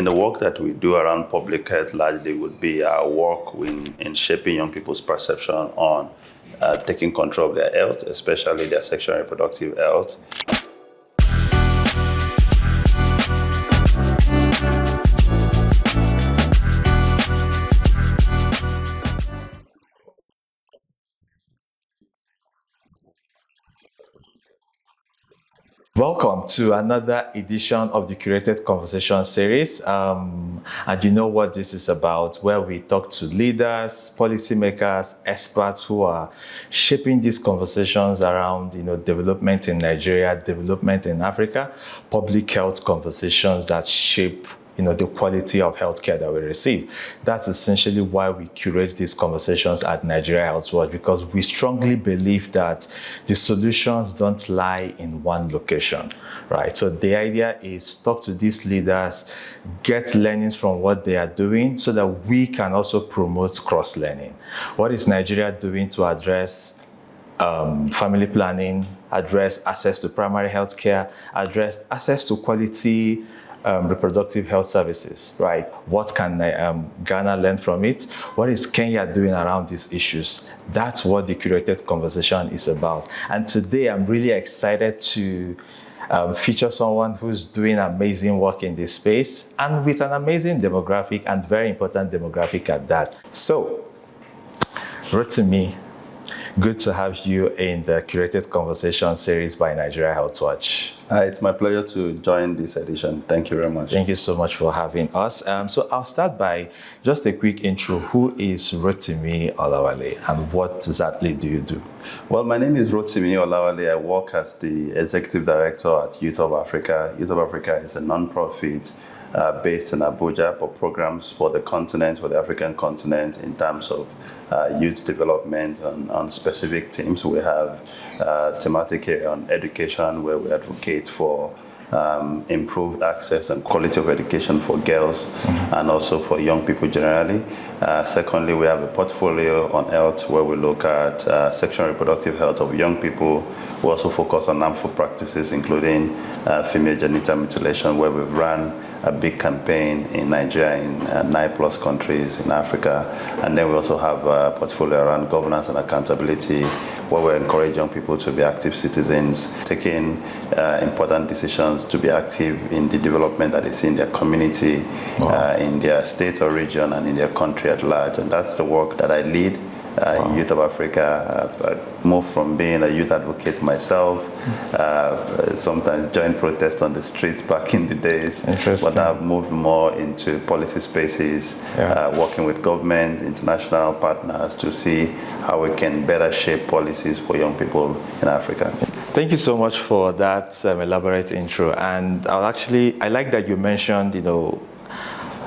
in the work that we do around public health largely would be our work in shaping young people's perception on taking control of their health, especially their sexual and reproductive health. Welcome to another edition of the Curated Conversation series. And you know what this is about, where we talk to leaders, policymakers, experts who are shaping these conversations around, development in Nigeria, development in Africa, public health conversations that shape the quality of healthcare that we receive. That's essentially why we curate these conversations at Nigeria Health Watch, because we strongly believe that the solutions don't lie in one location, right? So the idea is talk to these leaders, get learnings from what they are doing so that we can also promote cross-learning. What is Nigeria doing to address family planning, address access to primary health care, address access to quality reproductive health services, right? What can Ghana learn from it? What is Kenya doing around these issues? That's what the Curated Conversation is about. And today I'm really excited to feature someone who's doing amazing work in this space and with an amazing demographic, and very important demographic at that. So, Rotimi, good to have you in the Curated Conversation series by Nigeria Health Watch. It's my pleasure to join this edition. Thank you very much. Thank you so much for having us. So I'll start by just a quick intro. Who is Rotimi Olawale and what exactly do you do? Well, my name is Rotimi Olawale. I work as the Executive Director at Youth of Africa. Youth of Africa is a non-profit based in Abuja for programs for the continent, for the African continent, in terms of youth development on specific themes. We have thematic area on education, where we advocate for improved access and quality of education for girls and also for young people generally. Secondly, we have a portfolio on health where we look at sexual and reproductive health of young people. We also focus on harmful practices, including female genital mutilation, where we've run a big campaign in Nigeria, in 9+ countries in Africa. And then we also have a portfolio around governance and accountability, where we encourage young people to be active citizens, taking important decisions to be active in the development that is in their community, in their state or region, and in their country at large. And that's the work that I lead. In Youth of Africa. I moved from being a youth advocate myself, sometimes joined protests on the streets back in the days, but I've moved more into policy spaces, working with government, international partners to see how we can better shape policies for young people in Africa. Thank you so much for that elaborate intro. And I like that you mentioned,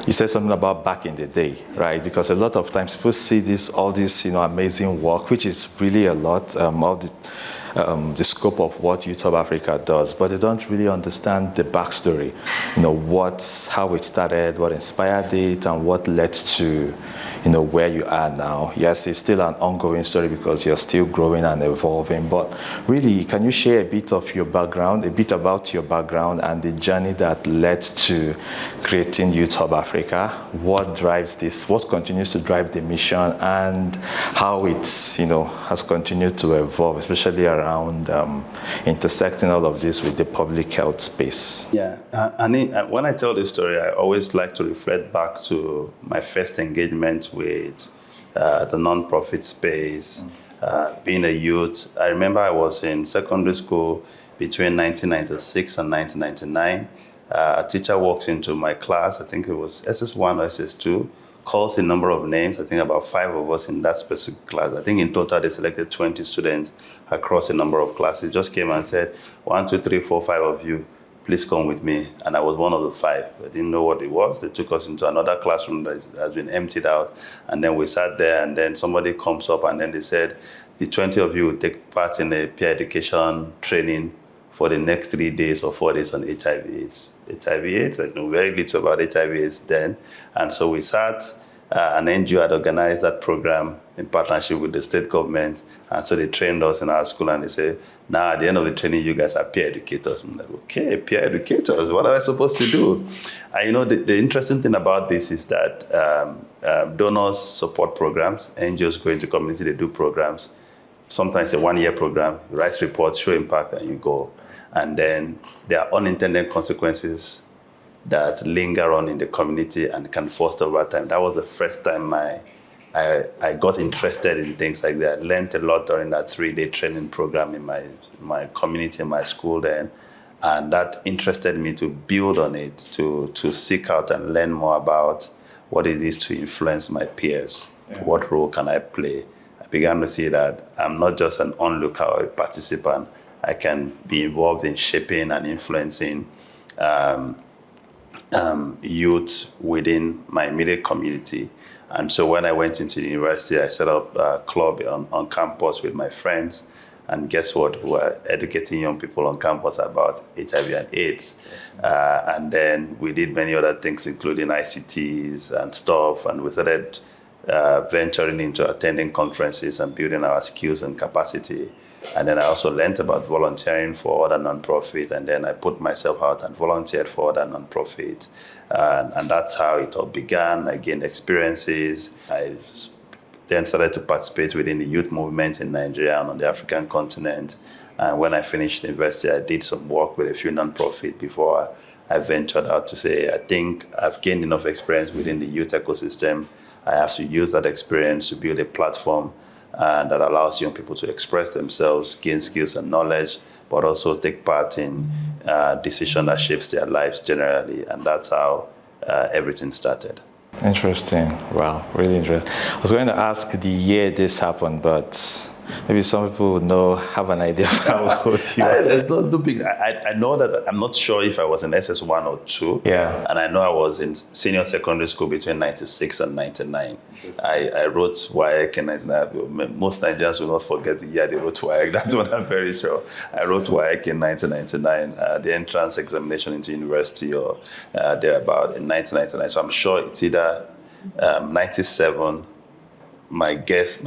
you said something about back in the day, right? Because a lot of times people see all this, amazing work, which is really a lot, all the scope of what Youth of Africa does, but they don't really understand the backstory, how it started, what inspired it, and what led to, where you are now. Yes, it's still an ongoing story because you're still growing and evolving, but really, can you share a bit of your background, a bit about your background and the journey that led to creating Youth of Africa? What drives this? What continues to drive the mission, and how it, has continued to evolve, especially around intersecting all of this with the public health space? Yeah, when I tell this story, I always like to reflect back to my first engagement with the non-profit space, being a youth. I remember I was in secondary school between 1996 and 1999. A teacher walks into my class, I think it was SS1 or SS2, calls a number of names, I think about 5 of us in that specific class. I think in total they selected 20 students across a number of classes. Just came and said, 1, 2, 3, 4, 5 of you, please come with me. And I was one of the 5. I didn't know what it was. They took us into another classroom that has been emptied out. And then we sat there, and then somebody comes up and then they said, the 20 of you will take part in a peer education training for the next 3 days or 4 days on HIV/AIDS. HIV/AIDS, I know very little about HIV/AIDS then. And so we sat an NGO had organized that program in partnership with the state government. And so they trained us in our school, and they said, now at the end of the training, you guys are peer educators. I'm like, okay, peer educators, what am I supposed to do? And the interesting thing about this is that donors support programs, NGOs go into community, they do programs. Sometimes a 1-year program, you write reports, show impact, and you go. And then there are unintended consequences that linger on in the community and can foster over time. That was the first time I got interested in things like that. I learned a lot during that 3-day training program in my community, in my school then. And that interested me to build on it, to seek out and learn more about what it is to influence my peers. Yeah. What role can I play? I began to see that I'm not just an onlooker or a participant. I can be involved in shaping and influencing youth within my immediate community. And so when I went into the university, I set up a club on campus with my friends. And guess what? We were educating young people on campus about HIV and AIDS. And then we did many other things, including ICTs and stuff. And we started venturing into attending conferences and building our skills and capacity. And then I also learned about volunteering for other nonprofits, and then I put myself out and volunteered for other nonprofits. And that's how it all began. I gained experiences. I then started to participate within the youth movement in Nigeria and on the African continent. And when I finished university, I did some work with a few nonprofits before I ventured out to say, I think I've gained enough experience within the youth ecosystem. I have to use that experience to build a platform that allows young people to express themselves, gain skills and knowledge, but also take part in decision that shapes their lives generally. And that's how everything started. Interesting. Wow, really interesting. I was going to ask the year this happened, but maybe some people have an idea of how old you are. There's no big. I know that I'm not sure if I was in SS1 or 2. Yeah. And I know I was in senior secondary school between 96 and 99. I wrote WAEC in 99. Most Nigerians will not forget the year they wrote WAEC. That's what I'm very sure. I wrote WAEC in 1999, the entrance examination into university or thereabout in 1999. So I'm sure it's either 97. My best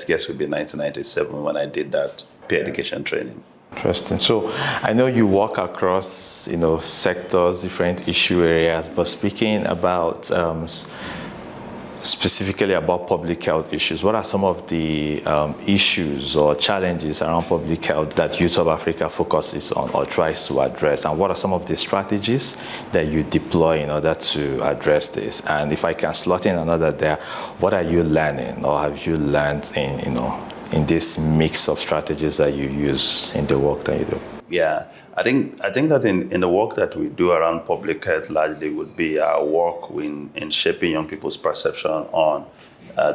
guess would be 1997 when I did that peer education training. Interesting. So I know you work across, sectors, different issue areas, but speaking about specifically about public health issues, what are some of the issues or challenges around public health that Youth of Africa focuses on or tries to address? And what are some of the strategies that you deploy in order to address this? And if I can slot in another there, what are you learning or have you learned in this mix of strategies that you use in the work that you do? Yeah, I think that in the work that we do around public health largely would be our work in shaping young people's perception on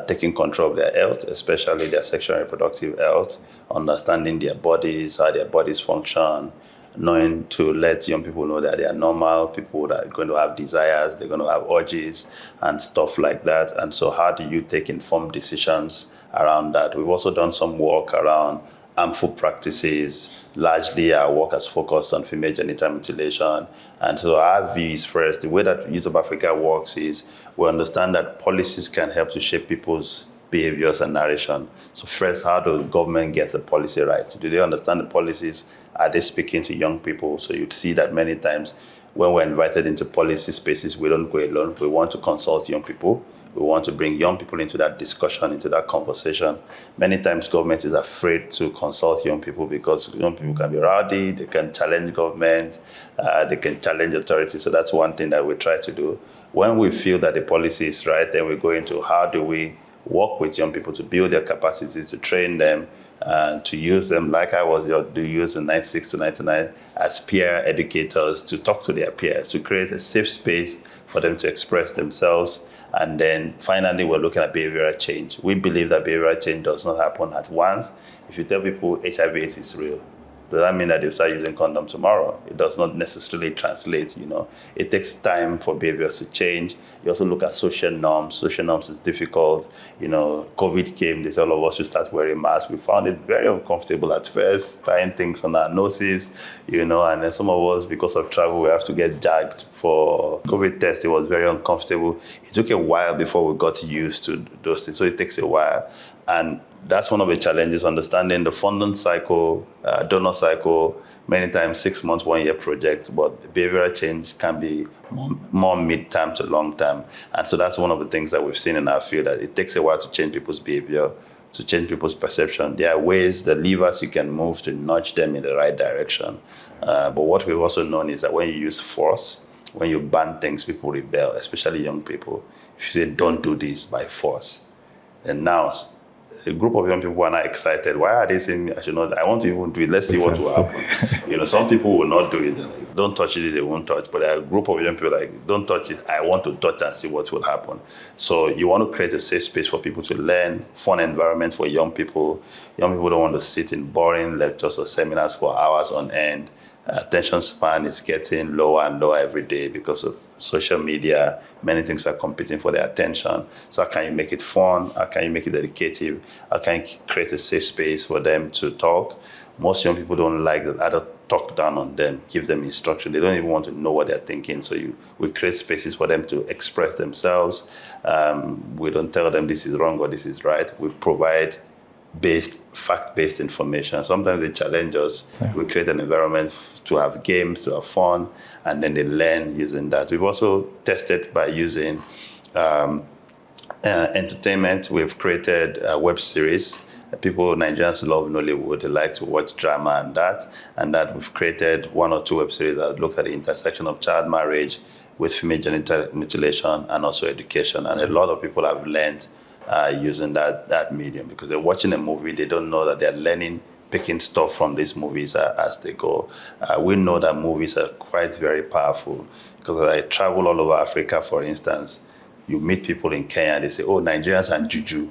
taking control of their health, especially their sexual and reproductive health, understanding their bodies, how their bodies function, knowing to let young people know that they are normal, people that are going to have desires, they're going to have urges and stuff like that. And so how do you take informed decisions around that? We've also done some work around harmful practices. Largely our work has focused on female genital mutilation. And so our view is first, the way that Youth of Africa works is we understand that policies can help to shape people's behaviors and narration. So first, how does government get the policy right? Do they understand the policies? Are they speaking to young people? So you'd see that many times when we're invited into policy spaces, we don't go alone. We want to consult young people. We want to bring young people into that discussion, into that conversation. Many times government is afraid to consult young people because young people can be rowdy, they can challenge government, they can challenge authorities. So that's one thing that we try to do. When we feel that the policy is right, then we go into how do we work with young people to build their capacity, to train them, to use them like I was used in 96 to 99 as peer educators to talk to their peers, to create a safe space for them to express themselves. And then finally, we're looking at behavioral change. We believe that behavioral change does not happen at once. If you tell people HIV/AIDS is real, Does that mean that they'll start using condom tomorrow? It does not necessarily translate, It takes time for behaviors to change. You also look at social norms. Social norms is difficult. COVID came, they said all of us should start wearing masks. We found it very uncomfortable at first, tying things on our noses, and then some of us, because of travel, we have to get jagged for COVID test. It was very uncomfortable. It took a while before we got used to those things, so it takes a while. And that's one of the challenges, understanding the funding cycle, donor cycle, many times 6 months, 1 year projects, but behavioral change can be more mid-term to long-term. And so that's one of the things that we've seen in our field, that it takes a while to change people's behavior, to change people's perception. There are ways, the levers you can move to nudge them in the right direction. But what we've also known is that when you use force, when you ban things, people rebel, especially young people. If you say, don't do this by force, and now a group of young people are not excited. Why are they saying I should not? I want to even do it. Let's see what will happen. Some people will not do it. Like, don't touch it, they won't touch. But there are a group of young people like, don't touch it. I want to touch and see what will happen. So you want to create a safe space for people to learn, fun environment for young people. Young people don't want to sit in boring lectures or seminars for hours on end. Attention span is getting lower and lower every day because of social media. Many things are competing for their attention. So how can you make it fun? How can you make it educative? How can you create a safe space for them to talk? Most young people don't like that adults talk down on them, give them instruction. They don't even want to know what they're thinking. So we create spaces for them to express themselves. We don't tell them this is wrong or this is right. We provide fact-based information. Sometimes they challenge us. Yeah. We create an environment to have games, to have fun, and then they learn using that. We've also tested by using entertainment. We've created a web series. Nigerians love Nollywood. They like to watch drama and that we've created 1 or 2 web series that look at the intersection of child marriage with female genital mutilation and also education. And a lot of people have learned using that medium, because they're watching a movie, they don't know that they're learning, picking stuff from these movies as they go. We know that movies are quite very powerful, because as I travel all over Africa, for instance, you meet people in Kenya, they say, oh, Nigerians and juju,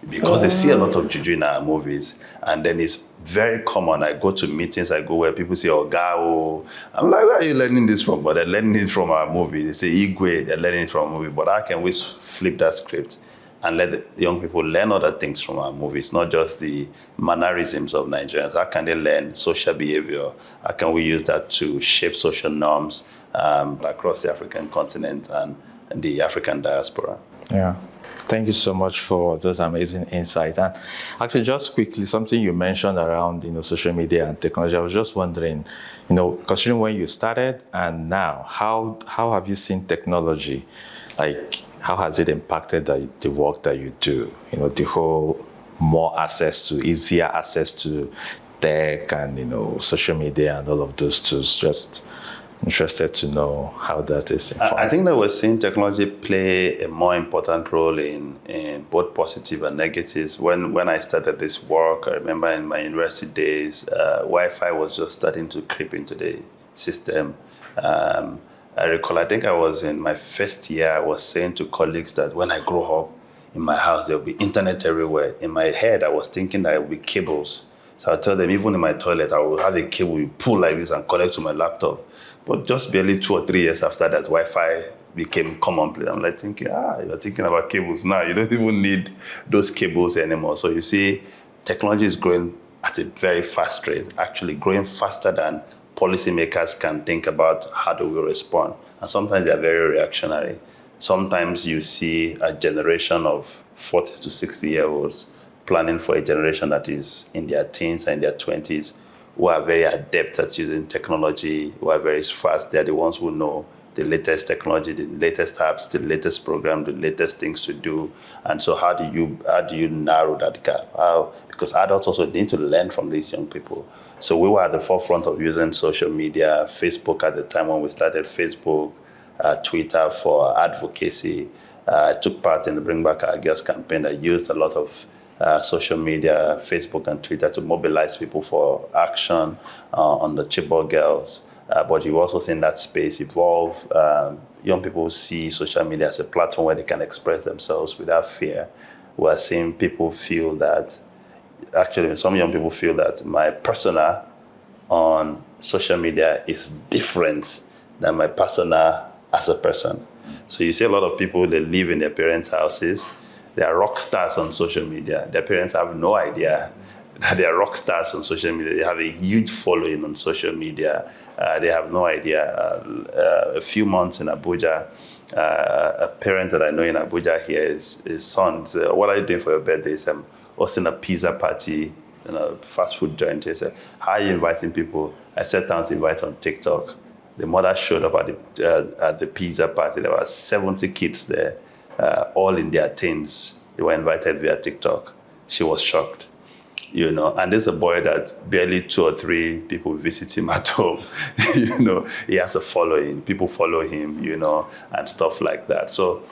because they see a lot of juju in our movies. And then it's very common. I go to meetings, I go where people say, Ogao. I'm like, where are you learning this from? But they're learning it from our movie. They say Igwe, they're learning it from a movie. But how can we flip that script and let the young people learn other things from our movies, not just the mannerisms of Nigerians? How can they learn social behavior? How can we use that to shape social norms across the African continent and the African diaspora? Yeah. Thank you so much for those amazing insights. And actually, just quickly, something you mentioned around social media and technology. I was just wondering, considering when you started and now, how have you seen technology, like how has it impacted the work that you do? The whole easier access to tech and social media and all of those tools. Just interested to know how that is informed. I think that we're seeing technology play a more important role in both positive and negatives. When I started this work, I remember in my university days, Wi-Fi was just starting to creep into the system. I recall, I think I was in my first year, I was saying to colleagues that when I grow up, in my house, there will be internet everywhere. In my head, I was thinking that it would be cables. So I'll tell them, even in my toilet, I will have a cable you pull like this and connect to my laptop. But just barely 2 or 3 years after that, Wi-Fi became commonplace. I'm like thinking, you're thinking about cables now. You don't even need those cables anymore. So you see, technology is growing at a very fast rate, actually growing faster than policymakers can think about how do we respond. And sometimes they're very reactionary. Sometimes you see a generation of 40 to 60-year-olds planning for a generation that is in their teens and their 20s, who are very adept at using technology, who are very fast. They're the ones who know the latest technology, the latest apps, the latest program, the latest things to do. And so how do you narrow that gap? Because adults also need to learn from these young people. So we were at the forefront of using social media, Facebook at the time when we started Facebook, Twitter for advocacy. I took part in the Bring Back Our Girls campaign that used a lot of social media, Facebook and Twitter, to mobilize people for action on the Chibok girls. But you've also seen that space evolve. Young people see social media as a platform where they can express themselves without fear. We are seeing people feel that, actually some young people feel that my persona on social media is different than my persona as a person. So you see a lot of people, they live in their parents' houses. They are rock stars on social media. Their parents have no idea that they are rock stars on social media. They have a huge following on social media. They have no idea. A few months in Abuja, a parent that I know in Abuja here, his son said, "What are you doing for your birthday?" He said, "I'm hosting a pizza party, fast food joint." He said, "How are you inviting people?" I sat down to invite on TikTok. The mother showed up at the pizza party. There were 70 kids there, all in their teens. They were invited via TikTok. She was shocked. And there's a boy that barely 2 or 3 people visit him at home. He has a following. People follow him, and stuff like that. So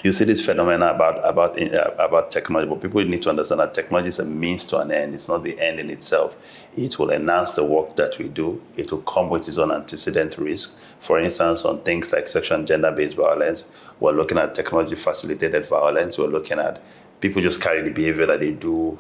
you see this phenomenon about technology, but people need to understand that technology is a means to an end. It's not the end in itself. It will enhance the work that we do. It will come with its own antecedent risk. For instance, on things like sexual and gender-based violence, we're looking at technology-facilitated violence. We're looking at people just carry the behavior that they do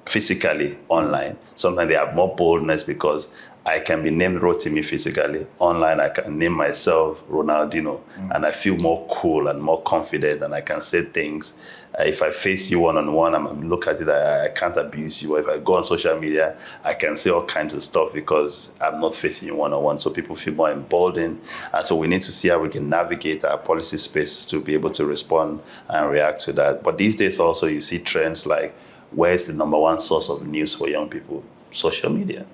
physically online. Sometimes they have more boldness because I can be named Rotimi physically. Online, I can name myself Ronaldinho, and I feel more cool and more confident, and I can say things. If I face you one-on-one, I'm look at it, I can't abuse you. Or if I go on social media, I can say all kinds of stuff because I'm not facing you one-on-one. So people feel more emboldened. And so we need to see how we can navigate our policy space to be able to respond and react to that. But these days also, you see trends like, where's the number one source of news for young people? Social media.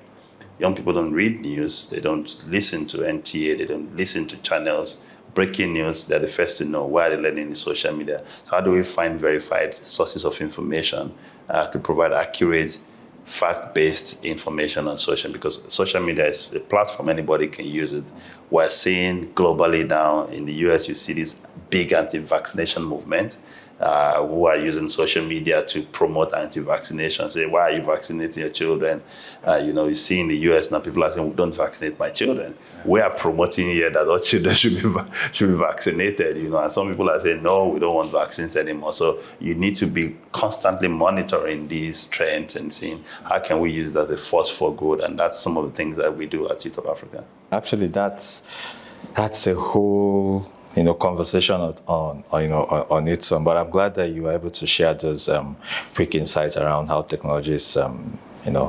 Young people don't read news. They don't listen to NTA. They don't listen to channels. Breaking news, they're the first to know. Why are they learning in social media? So how do we find verified sources of information to provide accurate, fact-based information on social? Because social media is a platform, anybody can use it. We're seeing globally now, in the US, you see this big anti-vaccination movement. Who are using social media to promote anti-vaccination, say, why are you vaccinating your children? You see in the US now, people are saying, don't vaccinate my children. We are promoting here that all children should be vaccinated, and some people are saying, no, we don't want vaccines anymore. So you need to be constantly monitoring these trends and seeing how can we use that as a force for good. And that's some of the things that we do at Youth of Africa. Actually, that's a whole conversation on its own. But I'm glad that you were able to share those quick insights around how technology is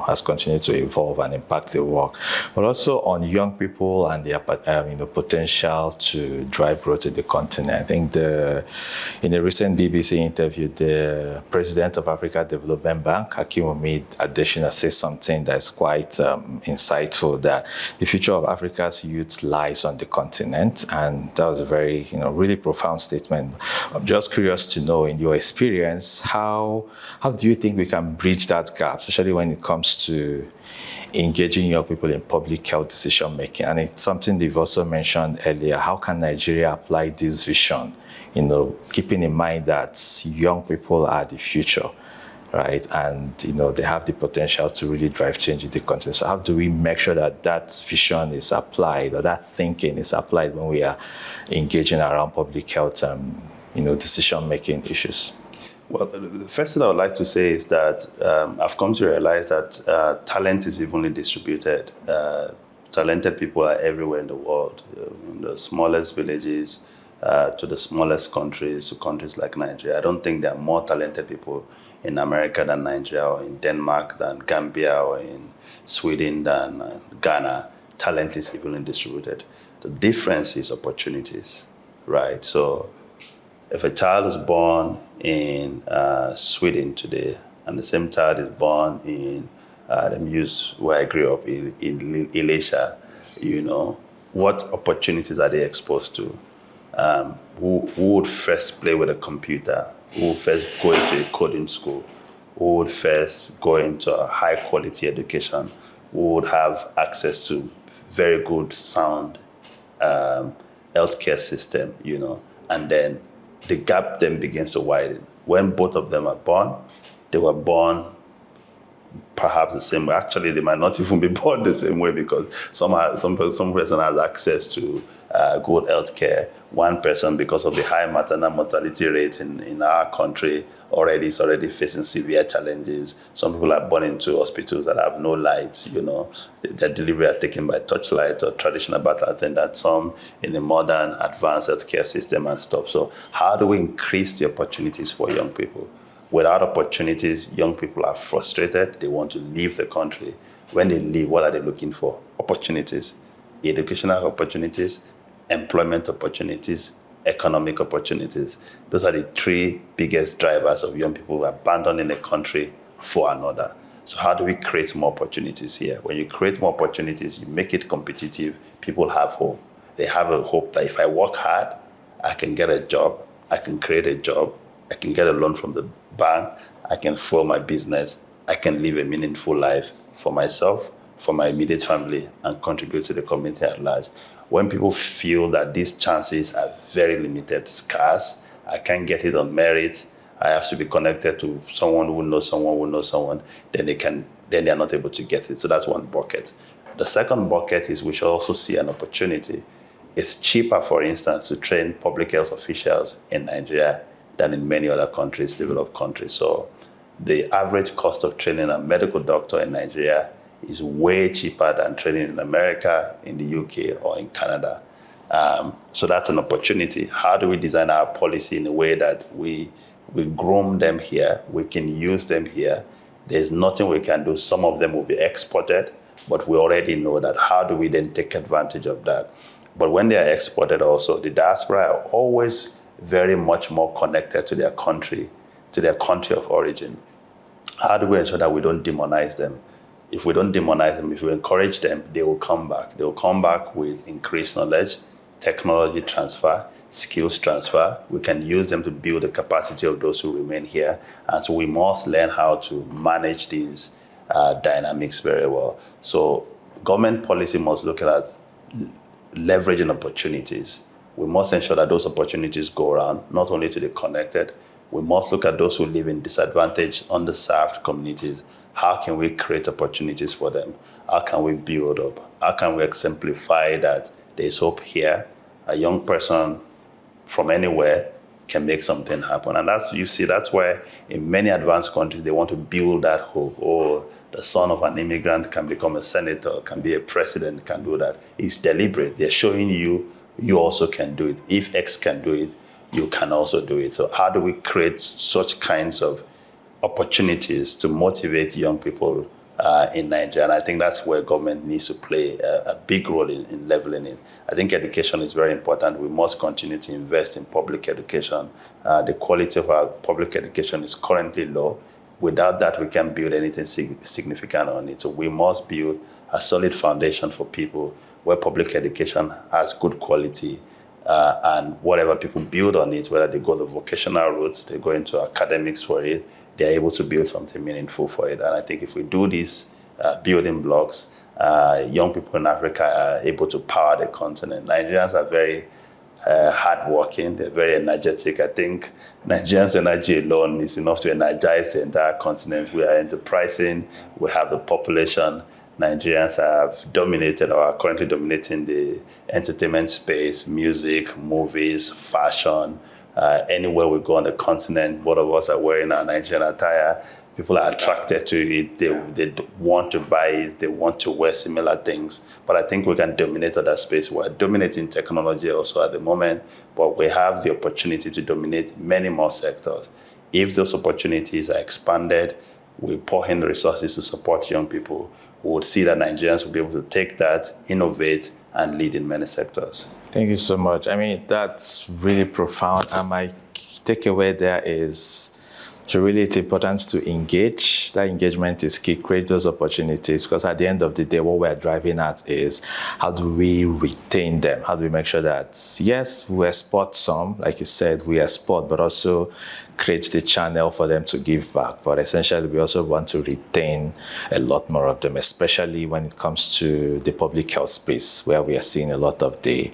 has continued to evolve and impact the work, but also on young people and their potential to drive growth in the continent. I think in a recent BBC interview, the president of Africa Development Bank, Hakimomi Adesina, says something that's quite insightful, that the future of Africa's youth lies on the continent, and that was a very really profound statement. I'm just curious to know, in your experience, how do you think we can bridge that gap, especially when it comes to engaging young people in public health decision making? And it's something they've also mentioned earlier. How can Nigeria apply this vision, keeping in mind that young people are the future, right? And they have the potential to really drive change in the country. So how do we make sure that vision is applied, or that thinking is applied when we are engaging around public health decision making issues? Well, the first thing I would like to say is that I've come to realize that talent is evenly distributed. Talented people are everywhere in the world, from the smallest villages to the smallest countries, to countries like Nigeria. I don't think there are more talented people in America than Nigeria, or in Denmark than Gambia, or in Sweden than Ghana. Talent is evenly distributed. The difference is opportunities, right? So if a child is born in Sweden today, and the same child is born in, let me use where I grew up, in Elisha, what opportunities are they exposed to? Who would first play with a computer? Who would first go into a coding school? Who would first go into a high quality education? Who would have access to very good, sound healthcare system, and then the gap then begins to widen. When both of them are born, they were born perhaps the same way. Actually, they might not even be born the same way, because some person has access to good health care. One person, because of the high maternal mortality rate in our country, is already facing severe challenges. Some people are born into hospitals that have no lights, their delivery are taken by torchlight or traditional birth attendant, some in the modern advanced healthcare system and stuff. So how do we increase the opportunities for young people? Without opportunities, young people are frustrated. They want to leave the country. When they leave, what are they looking for? Opportunities, educational opportunities, employment opportunities, economic opportunities. Those are the three biggest drivers of young people abandoning the country for another. So how do we create more opportunities here? When you create more opportunities, you make it competitive, people have hope. They have a hope that if I work hard, I can get a job, I can create a job, I can get a loan from the bank, I can fuel my business, I can live a meaningful life for myself, for my immediate family, and contribute to the community at large. When people feel that these chances are very limited, scarce, I can't get it on merit, I have to be connected to someone who knows someone who knows someone, then they are not able to get it. So that's one bucket. The second bucket is we should also see an opportunity. It's cheaper, for instance, to train public health officials in Nigeria than in many other countries, developed countries. So the average cost of training a medical doctor in Nigeria is way cheaper than training in America, in the UK, or in Canada. So that's an opportunity. How do we design our policy in a way that we groom them here, we can use them here? There's nothing we can do. Some of them will be exported, but we already know that. How do we then take advantage of that? But when they are exported also, the diaspora are always very much more connected to their country of origin. How do we ensure that we don't demonize them? If we don't demonize them, if we encourage them, they will come back. They will come back with increased knowledge, technology transfer, skills transfer. We can use them to build the capacity of those who remain here. And so we must learn how to manage these dynamics very well. So government policy must look at leveraging opportunities. We must ensure that those opportunities go around, not only to the connected. We must look at those who live in disadvantaged, underserved communities. How can we create opportunities for them? How can we build up? How can we exemplify that there's hope here? A young person from anywhere can make something happen. And that's why in many advanced countries, they want to build that hope. Oh, the son of an immigrant can become a senator, can be a president, can do that. It's deliberate. They're showing you also can do it. If X can do it, you can also do it. So how do we create such kinds of opportunities to motivate young people in Nigeria? And I think that's where government needs to play a big role in leveling it. I think education is very important. We must continue to invest in public education. The quality of our public education is currently low. Without that, we can't build anything significant on it. So we must build a solid foundation for people where public education has good quality, and whatever people build on it, whether they go the vocational routes, they go into academics for it, they're able to build something meaningful for it. And I think if we do these building blocks, young people in Africa are able to power the continent. Nigerians are very hardworking, they're very energetic. I think Nigerians' energy alone is enough to energize the entire continent. We are enterprising, we have the population. Nigerians have dominated or are currently dominating the entertainment space, music, movies, fashion. Anywhere we go on the continent, both of us are wearing our Nigerian attire. People are attracted to it. They want to buy it. They want to wear similar things. But I think we can dominate other space. We're dominating technology also at the moment, but we have the opportunity to dominate many more sectors. If those opportunities are expanded, we pour in resources to support young people, we would see that Nigerians will be able to take that, innovate, and lead in many sectors. Thank you so much. I mean, that's really profound. And my takeaway there is really it's important to engage. That engagement is key. Create those opportunities, because at the end of the day, what we're driving at is how do we retain them? How do we make sure that, yes, we export some, like you said, we export, but also create the channel for them to give back. But essentially, we also want to retain a lot more of them, especially when it comes to the public health space, where we are seeing a lot of the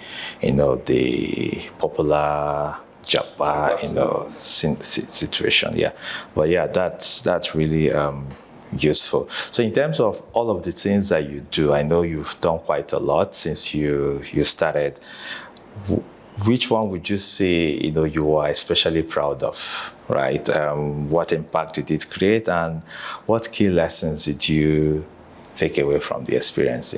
popular Japa, situation. Yeah. But yeah, that's really useful. So in terms of all of the things that you do, I know you've done quite a lot since you started. Which one would you say you are especially proud of, right? What impact did it create, and what key lessons did you take away from the experience?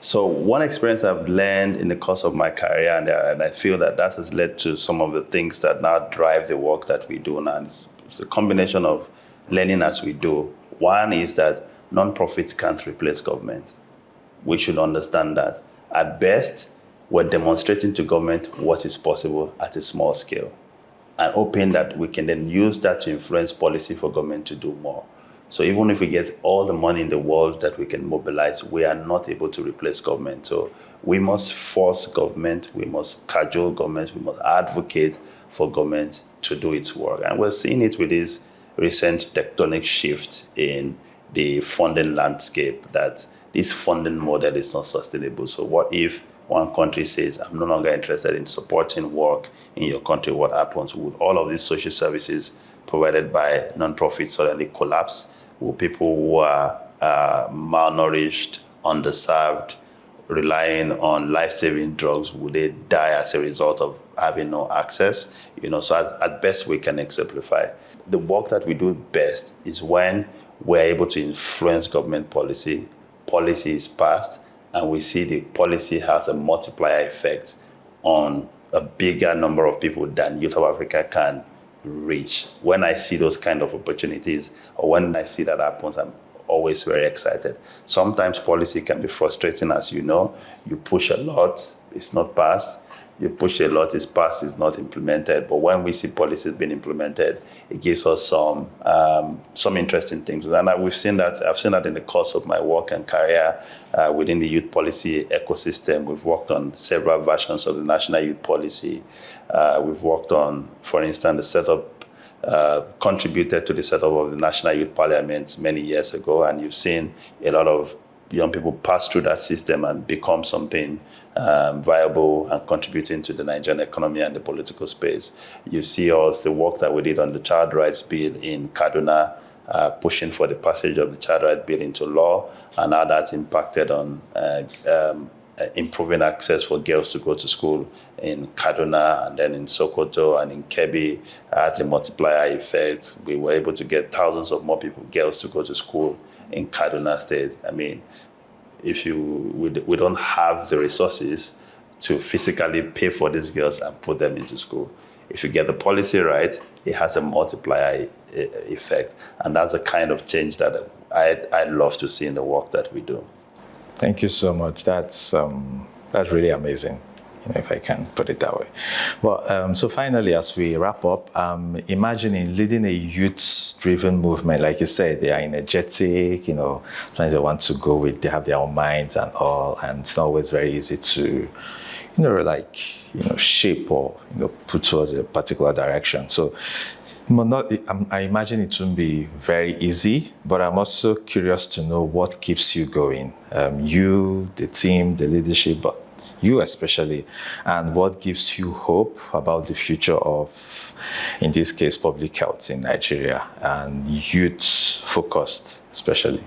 So one experience I've learned in the course of my career, and I feel that has led to some of the things that now drive the work that we do now. It's a combination of learning as we do. One is that nonprofits can't replace government. We should understand that. At best, we're demonstrating to government what is possible at a small scale, and hoping that we can then use that to influence policy for government to do more. So even if we get all the money in the world that we can mobilize, we are not able to replace government. So we must force government, we must cajole government, we must advocate for government to do its work. And we're seeing it with this recent tectonic shift in the funding landscape, that this funding model is not sustainable. So what if one country says, I'm no longer interested in supporting work in your country? What happens? Would all of these social services provided by nonprofits suddenly collapse? Will people who are malnourished, underserved, relying on life-saving drugs, would they die as a result of having no access? So at best we can exemplify. The work that we do best is when we're able to influence government policy. Policy is passed, and we see the policy has a multiplier effect on a bigger number of people than Youth of Africa can reach. When I see those kind of opportunities, or when I see that happens, I'm always very excited. Sometimes policy can be frustrating, as you know. You push a lot, it's not passed. You push a lot, it's passed, it's not implemented. But when we see policies being implemented, it gives us some interesting things. And we've seen that. I've seen that in the course of my work and career within the youth policy ecosystem. We've worked on several versions of the national youth policy. We've worked on, for instance, the setup, contributed to the setup of the National Youth Parliament many years ago, and you've seen a lot of young people pass through that system and become something viable and contributing to the Nigerian economy and the political space. You see us, the work that we did on the Child Rights Bill in Kaduna, pushing for the passage of the Child Rights Bill into law, and how that's impacted on improving access for girls to go to school in Kaduna, and then in Sokoto and in Kebbi, at a multiplier effect. We were able to get thousands of more girls to go to school in Kaduna State. I mean, if we don't have the resources to physically pay for these girls and put them into school. If you get the policy right, it has a multiplier effect. And that's the kind of change that I love to see in the work that we do. Thank you so much. That's really amazing, if I can put it that way. Well, so finally, as we wrap up, imagining leading a youth-driven movement, like you said, they are energetic, sometimes they want to go with, they have their own minds and all, and it's not always very easy to, shape or, put towards a particular direction. So I imagine it won't be very easy, but I'm also curious to know what keeps you going. You, the team, the leadership, but you especially, and what gives you hope about the future of, in this case, public health in Nigeria, and youth-focused especially.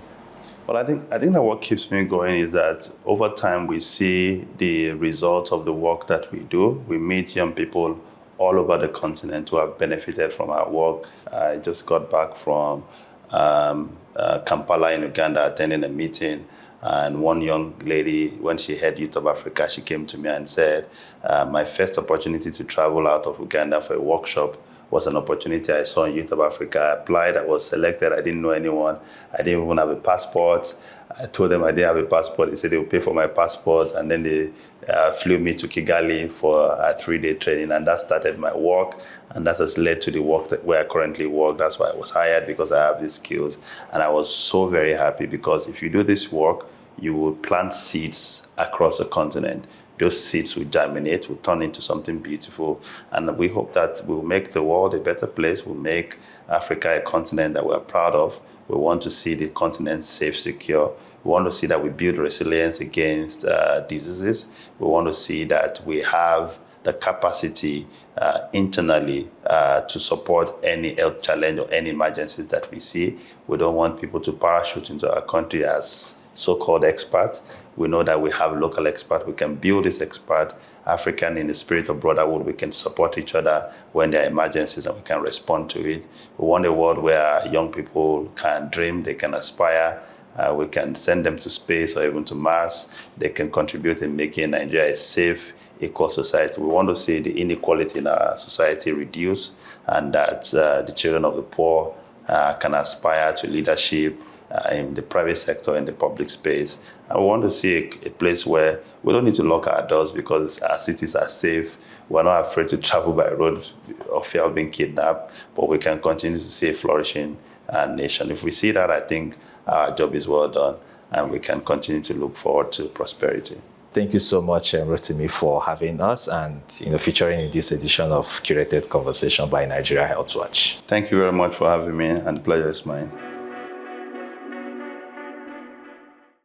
Well, I think that what keeps me going is that over time we see the results of the work that we do. We meet young people all over the continent who have benefited from our work. I just got back from Kampala in Uganda, attending a meeting. And one young lady, when she heard Youth of Africa, she came to me and said, my first opportunity to travel out of Uganda for a workshop was an opportunity I saw in Youth of Africa. I applied, I was selected, I didn't know anyone. I didn't even have a passport. I told them I didn't have a passport. They said they would pay for my passport. And then they flew me to Kigali for a 3-day training. And that started my work. And that has led to the work where I currently work. That's why I was hired, because I have these skills. And I was so very happy, because if you do this work, you will plant seeds across the continent. Those seeds will germinate, will turn into something beautiful. And we hope that we'll make the world a better place. We'll make Africa a continent that we're proud of. We want to see the continent safe, secure. We want to see that we build resilience against diseases. We want to see that we have the capacity internally to support any health challenge or any emergencies that we see. We don't want people to parachute into our country as so-called experts. We know that we have local experts. We can build this expert. African, in the spirit of brotherhood, we can support each other when there are emergencies and we can respond to it. We want a world where young people can dream, they can aspire. We can send them to space or even to Mars. They can contribute in making Nigeria a safe, equal society. We want to see the inequality in our society reduce, and that the children of the poor can aspire to leadership in the private sector, in the public space. And we want to see a place where we don't need to lock our doors because our cities are safe. We're not afraid to travel by road or fear of being kidnapped, but we can continue to see a flourishing nation. If we see that, I think our job is well done, and we can continue to look forward to prosperity. Thank you so much, Rotimi, for having us and featuring in this edition of Curated Conversation by Nigeria Health Watch. Thank you very much for having me, and the pleasure is mine.